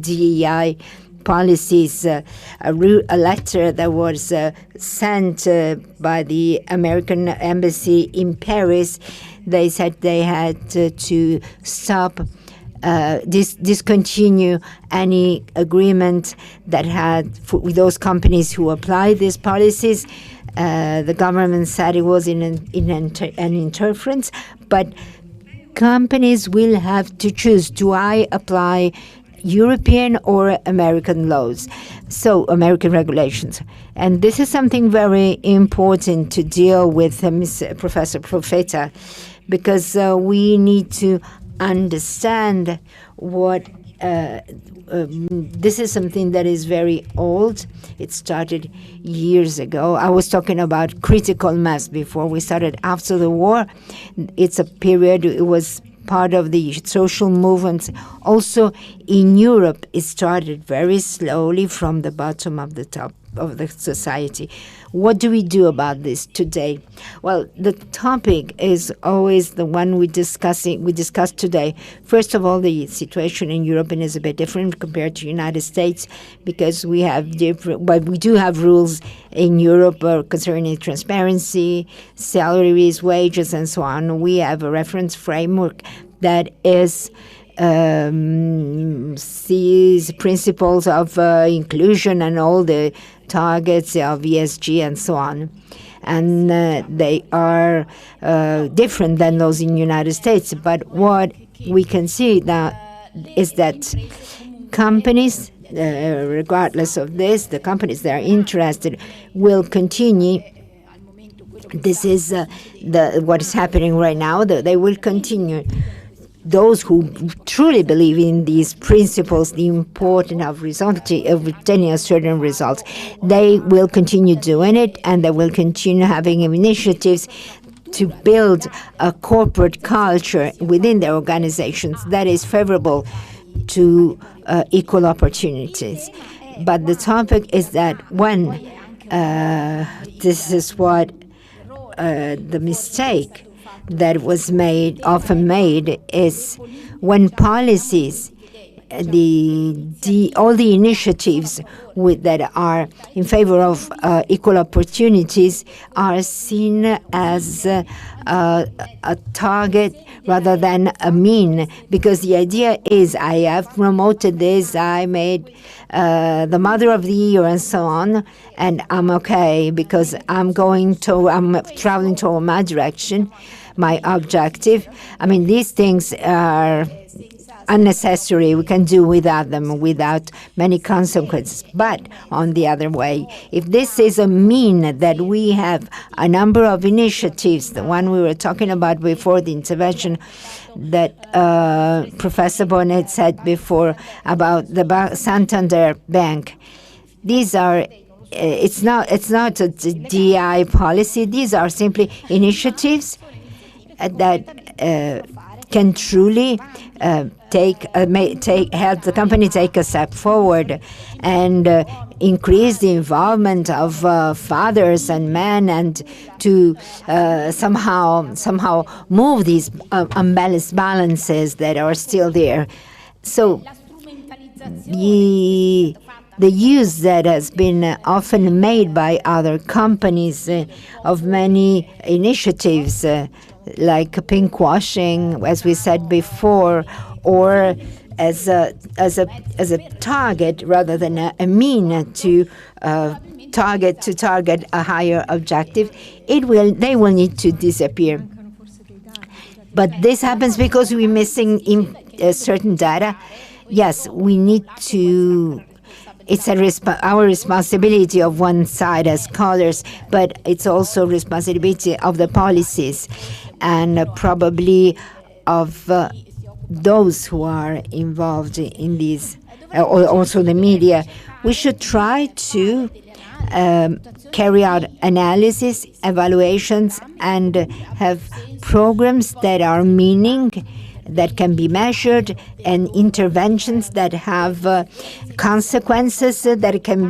DEI policies. A letter that was sent by the American embassy in Paris, they said they had to stop discontinue any agreement that had with those companies who apply these policies. The government said it was an interference, but companies will have to choose: do I apply European or American laws, so American regulations? And this is something very important to deal with, Professor Profeta, because we need to understand what this is something that is very old. It started years ago. I was talking about critical mass before. We started after the war. It's a period, it was part of the social movements. Also in Europe, it started very slowly from the bottom of the top of the society. What do we do about this today? Well, the topic is always the one we discussed today. First of all, the situation in Europe is a bit different compared to the United States, because we have but we do have rules in Europe concerning transparency, salaries, wages, and so on. We have a reference framework that sees principles of inclusion and all the targets of ESG and so on. And they are different than those in the United States. But what we can see now is that companies, regardless of this, the companies that are interested will continue. This is what is happening right now. They will continue. Those who truly believe in these principles, the importance of obtaining a certain results, they will continue doing it, and they will continue having initiatives to build a corporate culture within their organizations that is favorable to equal opportunities. But the topic is that when this is what the mistake that was often made is when policies, all the initiatives that are in favor of equal opportunities are seen as a target rather than a mean, because the idea is I have promoted this, I made the Mother of the Year and so on, and I'm okay because I'm traveling toward my direction, my objective. I mean, these things are unnecessary. We can do without them, without many consequences. But on the other way, if this is a mean that we have a number of initiatives, the one we were talking about before the intervention that Professor BOHNET said before about the Santander Bank, these are it's not a DEI policy. These are simply initiatives that can truly help the company take a step forward and increase the involvement of fathers and men, and to somehow move these unbalanced balances that are still there. So the use that has been often made by other companies of many initiatives, like pinkwashing, as we said before, or as a target rather than a mean to target a higher objective, they will need to disappear. But this happens because we're missing certain data. Yes, we need to. It's our responsibility of one side as scholars, but it's also responsibility of the policies and probably of those who are involved in these, also the media. We should try to carry out analysis, evaluations, and have programs that are that can be measured, and interventions that have consequences that can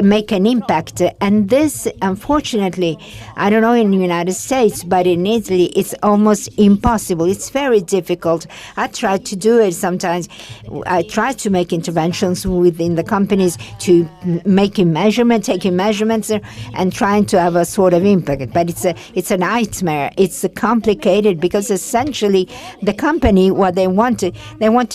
make an impact. And this, unfortunately, I don't know in the United States, but in Italy, it's almost impossible. It's very difficult. I try to do it sometimes. I try to make interventions within the companies to taking measurements and trying to have a sort of impact. But it's a nightmare. It's complicated because essentially the company, what they want to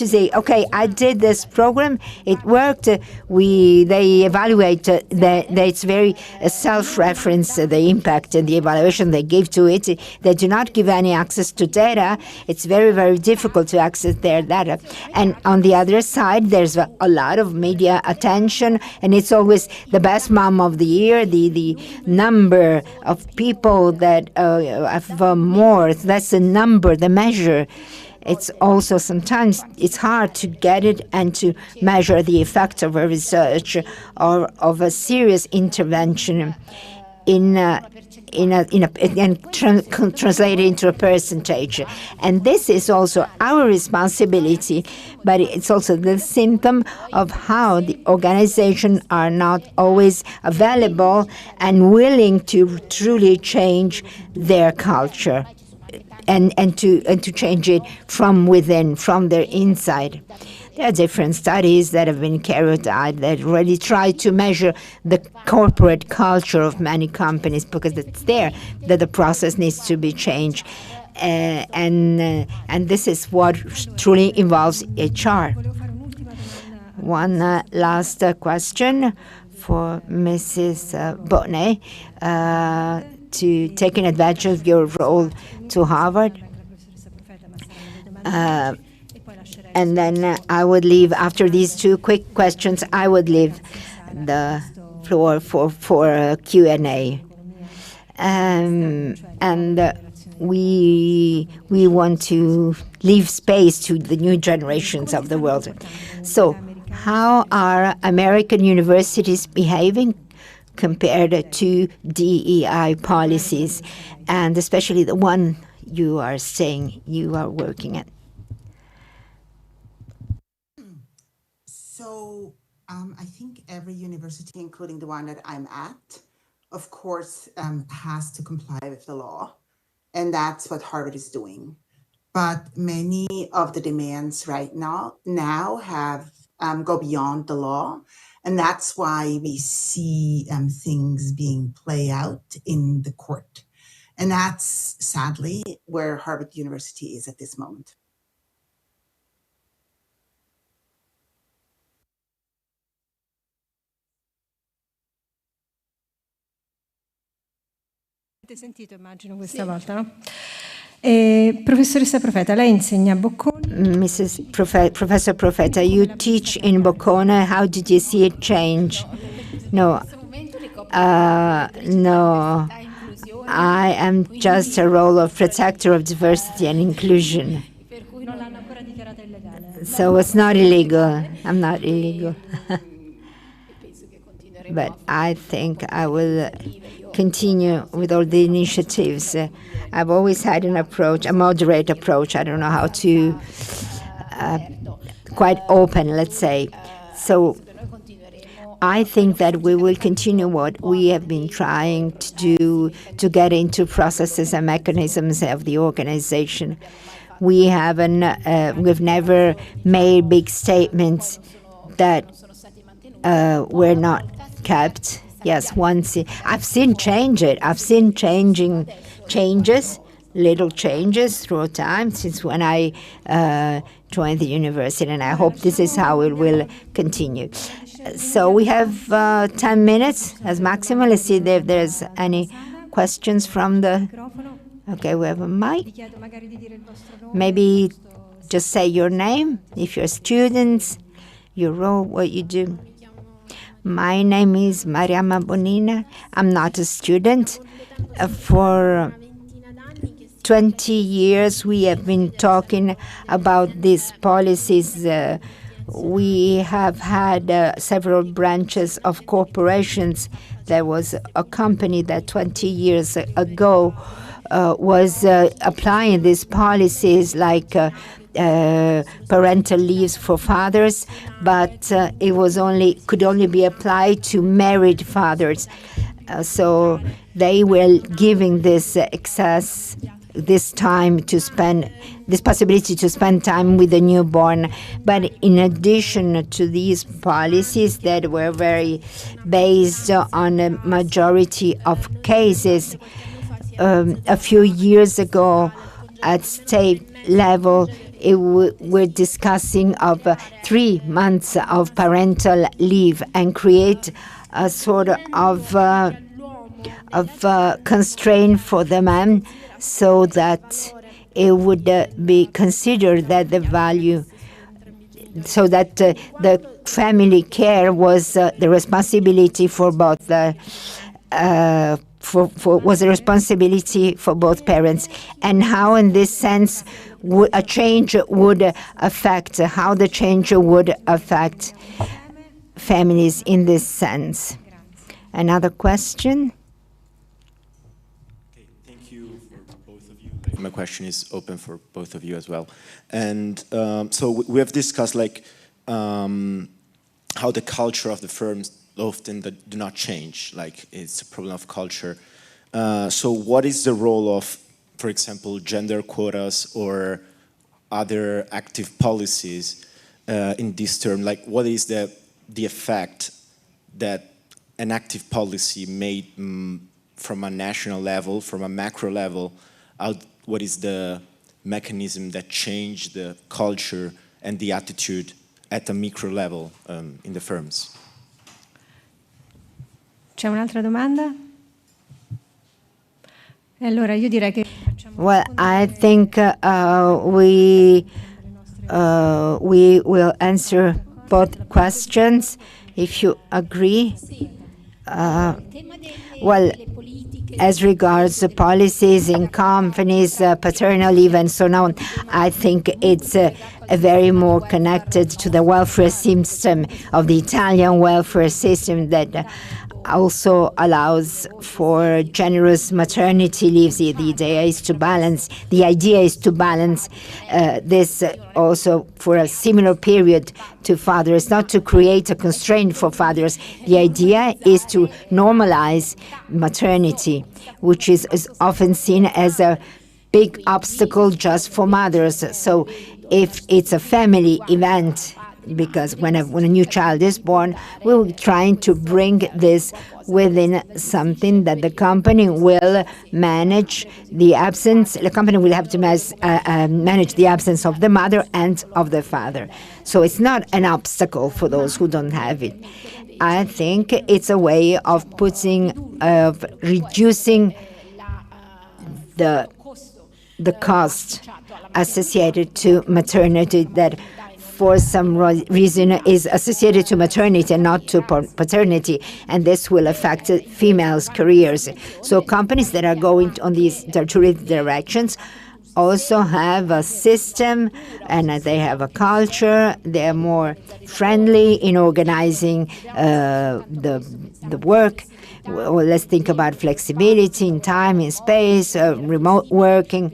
say, okay, I did this program, it worked. They evaluate that it's very self-reference, the impact and the evaluation they give to it. They do not give any access to data. It's very, very difficult to access their data. And on the other side, there's a lot of media attention, and it's always the best mom of the year, the number of people that have more. That's the number, the measure. It's also sometimes it's hard to get it and to measure the effect of a research or of a serious intervention translate it into a percentage. And this is also our responsibility, but it's also the symptom of how the organizations are not always available and willing to truly change their culture. And to change it from within, from their inside. There are different studies that have been carried out that really try to measure the corporate culture of many companies, because it's there that the process needs to be changed. And this is what truly involves HR. One last question for Mrs. BOHNET. To taking advantage of your role to Harvard. And then I would leave, after these two quick questions, I would leave the floor for Q&A. And we want to leave space to the new generations of the world. So how are American universities behaving compared to DEI policies, and especially the one you are saying you are working at? So I think every university, including the one that I'm at, of course, has to comply with the law. And that's what Harvard is doing. But many of the demands right now have go beyond the law. And that's why we see things being played out in the court. And that's sadly where Harvard University is at this moment. Avete sentito, immagino, questa volta, no? Professoressa Profeta, lei insegna a Boccone. Professor Profeta, you teach in Boccone. How did you see it change? No, no. I am just a role of protector of diversity and inclusion. So it's not illegal. I'm not illegal. but I think I will continue with all the initiatives. I've always had an approach, a moderate approach. I don't know how to, quite open, let's say. So I think that we will continue what we have been trying to do to get into processes and mechanisms of the organization. We've never made big statements that were not kept. Yes, once I've seen changes. I've seen changes, little changes through time since when I joined the university, and I hope this is how it will continue. So we have 10 minutes as maximum. Let's see if there's any questions from the... Okay, we have a mic. Maybe just say your name, if you're students, your role, what you do. My name is Mariama Bonina. I'm not a student. For 20 years, we have been talking about these policies. We have had several branches of corporations. There was a company that 20 years ago was applying these policies like parental leaves for fathers, but it was could only be applied to married fathers. So they were giving this time to spend, this possibility to spend time with the newborn. But in addition to these policies that were very based on a majority of cases, a few years ago at state level, we're discussing of 3 months of parental leave and create a sort of constraint for the man, so that it would be considered that the value, so that the family care was the responsibility for both was a responsibility for both parents, and how in this sense a change would affect, how the change would affect families in this sense. Another question? Okay, thank you for both of you. My question is open for both of you as well. And so we have discussed like how the culture of the firms often do not change, like it's a problem of culture. So what is the role of, for example, gender quotas or other active policies in this term? Like what is the effect that an active policy made from a national level, from a macro level? What is the mechanism that changed the culture and the attitude at a micro level in the firms? C'è un'altra domanda? Allora io direi che Well, I think we will answer both questions if you agree. Well, as regards the policies in companies, paternal leave and so on, I think it's very more connected to the welfare system of the Italian welfare system that also allows for generous maternity leaves. The idea is to balance this also for a similar period to fathers, not to create a constraint for fathers. The idea is to normalize maternity, which is often seen as a big obstacle just for mothers. So if it's a family event, because when a new child is born, we're trying to bring this within something that the company will manage the absence. The company will have to manage the absence of the mother and of the father. So it's not an obstacle for those who don't have it. I think it's a way of reducing the cost associated to maternity that for some reason is associated to maternity and not to paternity, and this will affect females' careers. So companies that are going on these two directions also have a system and they have a culture. They are more friendly in organizing the work. Well, let's think about flexibility in time, in space, remote working,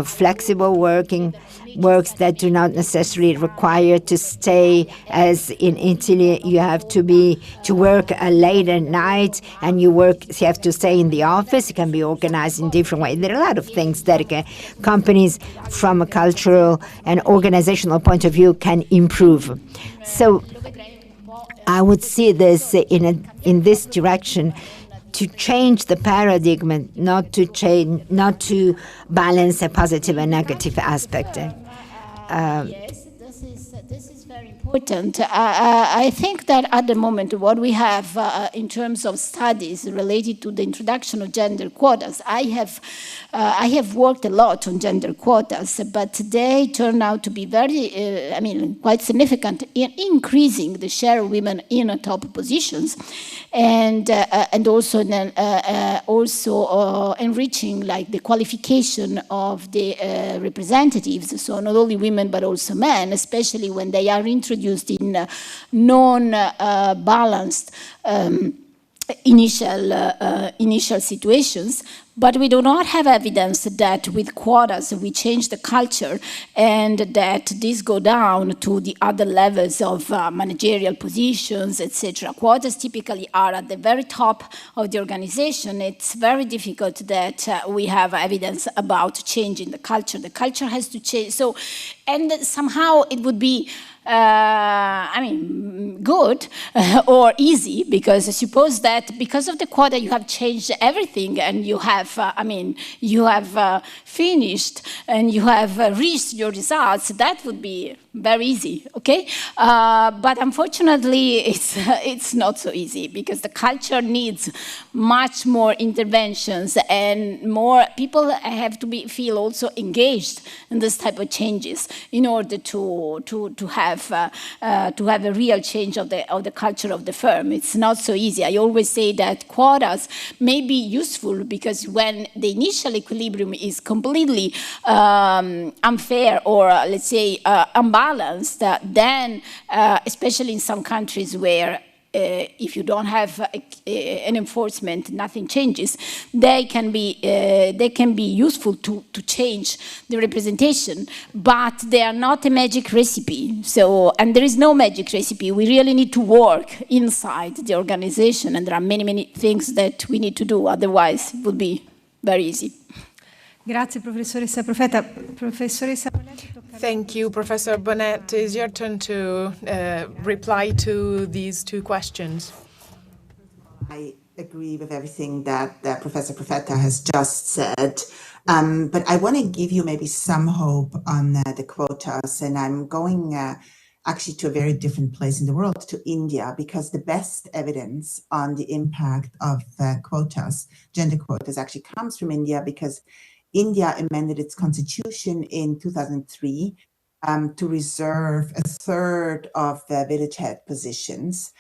flexible working, works that do not necessarily require to stay, as in Italy, you have to work late at night, and you have to stay in the office. It can be organized in different ways. There are a lot of things that companies, from a cultural and organizational point of view, can improve. So I would see this in this direction, to change the paradigm, not to balance a positive and negative aspect. Yes, this is very important. I think that at the moment what we have in terms of studies related to the introduction of gender quotas, I have worked a lot on gender quotas, but they turn out to be very, quite significant in increasing the share of women in top positions, and also enriching like the qualification of the representatives. So not only women but also men, especially when they are introduced in non-balanced initial situations. But we do not have evidence that with quotas we change the culture and that this go down to the other levels of managerial positions, etc. Quotas typically are at the very top of the organization. It's very difficult that we have evidence about changing the culture. The culture has to change. So, and somehow it would be good or easy, because suppose that because of the quota you have changed everything and you have, finished and you have reached your results. That would be very easy, okay? But unfortunately, it's not so easy, because the culture needs much more interventions and more people have to feel also engaged in this type of changes in order to have a real change of the culture of the firm. It's not so easy. I always say that quotas may be useful because when the initial equilibrium is completely unfair or let's say unbalanced, then especially in some countries where if you don't have an enforcement, nothing changes. They can be useful to change the representation, but they are not a magic recipe. So, and there is no magic recipe. We really need to work inside the organization, and there are many things that we need to do. Otherwise, it would be very easy. Grazie, professoressa Profeta. Professoressa Bonetti. Thank you, Professor Bonnet. It's your turn to reply to these two questions. I agree with everything that Professor Profeta has just said, but I want to give you maybe some hope on the quotas, and I'm going actually to a very different place in the world, to India, because the best evidence on the impact of quotas, gender quotas, actually comes from India, because India amended its constitution in 2003 to reserve a third of the village head positions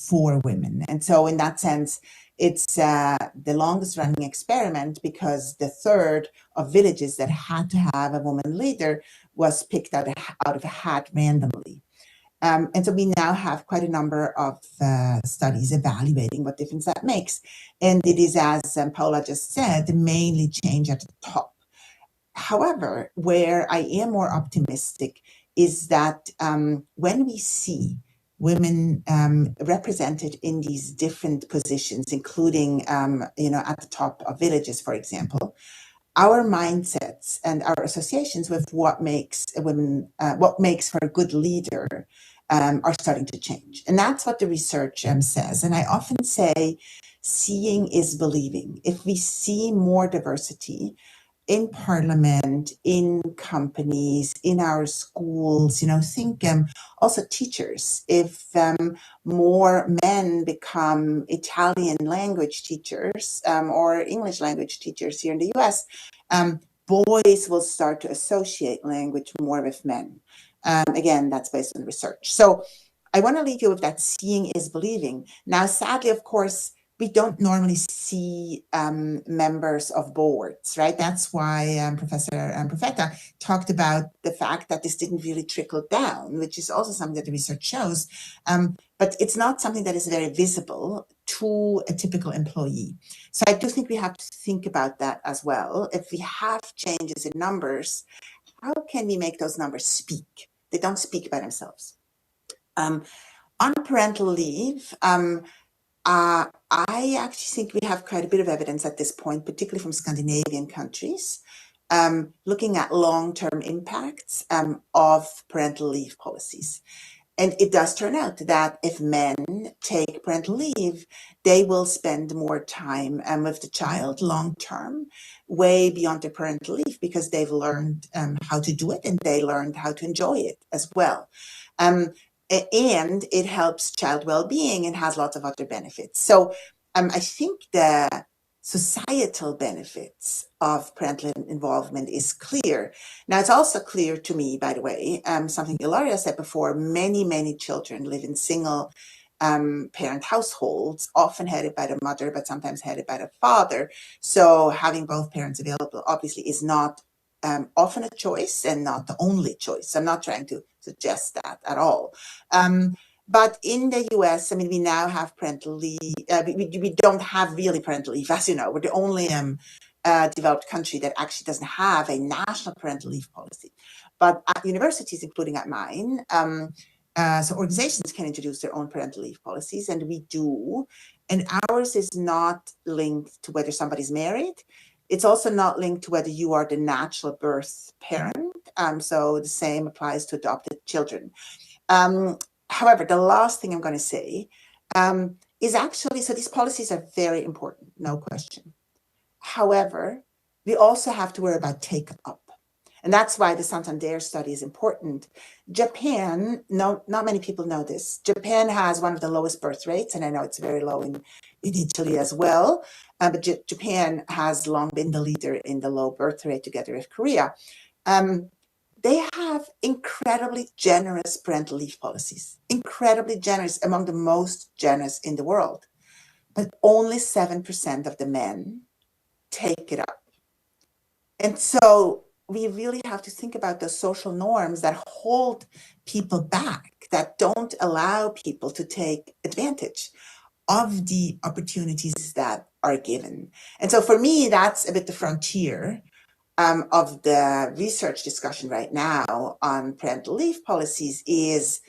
for women. And so in that sense, it's the longest running experiment, because the third of villages that had to have a woman leader was picked out of a hat randomly. And so we now have quite a number of studies evaluating what difference that makes. And it is, as Paola just said, mainly change at the top. However, where I am more optimistic is that when we see women represented in these different positions, including, at the top of villages, for example, our mindsets and our associations with what makes for a good leader are starting to change. And that's what the research says. And I often say, seeing is believing. If we see more diversity in parliament, in companies, in our schools, think also teachers. If more men become Italian language teachers or English language teachers here in the US, boys will start to associate language more with men. Again, that's based on research. So I want to leave you with that seeing is believing. Now, sadly, of course, we don't normally see members of boards, right? That's why Professor Profeta talked about the fact that this didn't really trickle down, which is also something that the research shows. But it's not something that is very visible to a typical employee. So I do think we have to think about that as well. If we have changes in numbers, how can we make those numbers speak? They don't speak by themselves. On parental leave, I actually think we have quite a bit of evidence at this point, particularly from Scandinavian countries, looking at long-term impacts of parental leave policies. And it does turn out that if men take parental leave, they will spend more time with the child long-term, way beyond their parental leave, because they've learned how to do it and they learned how to enjoy it as well. And it helps child well-being and has lots of other benefits. So I think the societal benefits of parental involvement is clear. Now, it's also clear to me, by the way, something Ilaria said before, many children live in single parent households, often headed by the mother, but sometimes headed by the father. So having both parents available obviously is not often a choice and not the only choice. I'm not trying to suggest that at all. But in the US, I mean, we now have parental leave. We don't have really parental leave, as you know. We're the only developed country that actually doesn't have a national parental leave policy. But at universities, including at mine, so organizations can introduce their own parental leave policies, and we do. And ours is not linked to whether somebody's married. It's also not linked to whether you are the natural birth parent. So the same applies to adopted children. However, the last thing I'm going to say is actually, so these policies are very important, no question. However, we also have to worry about take up. And that's why the Santander study is important. Japan, not many people know this. Japan has one of the lowest birth rates, and I know it's very low in Italy as well. But Japan has long been the leader in the low birth rate together with Korea. They have incredibly generous parental leave policies, incredibly generous, among the most generous in the world. But only 7% of the men take it up. And so we really have to think about the social norms that hold people back, that don't allow people to take advantage of the opportunities that are given. And so for me, that's a bit the frontier of the research discussion right now on parental leave policies is,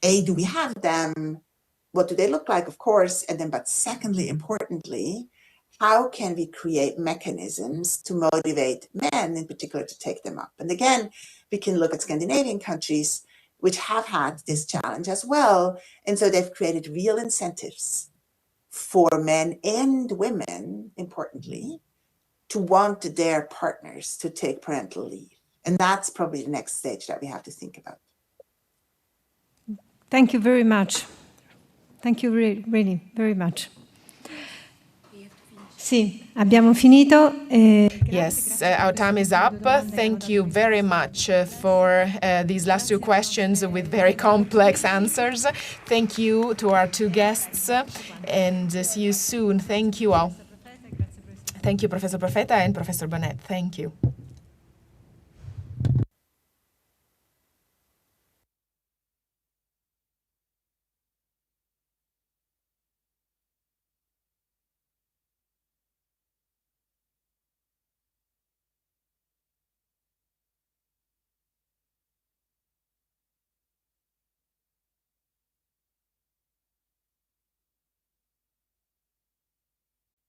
A, do we have them? What do they look like, of course? And then, but secondly, importantly, how can we create mechanisms to motivate men in particular to take them up? And again, we can look at Scandinavian countries, which have had this challenge as well. And so they've created real incentives for men and women, importantly, to want their partners to take parental leave. And that's probably the next stage that we have to think about. Thank you very much. Thank you really very much. Sì, abbiamo finito. Yes, our time is up. Thank you very much for these last two questions with very complex answers. Thank you to our two guests, and see you soon. Thank you all. Thank you, Professor Profeta and Professor BOHNET. Thank you.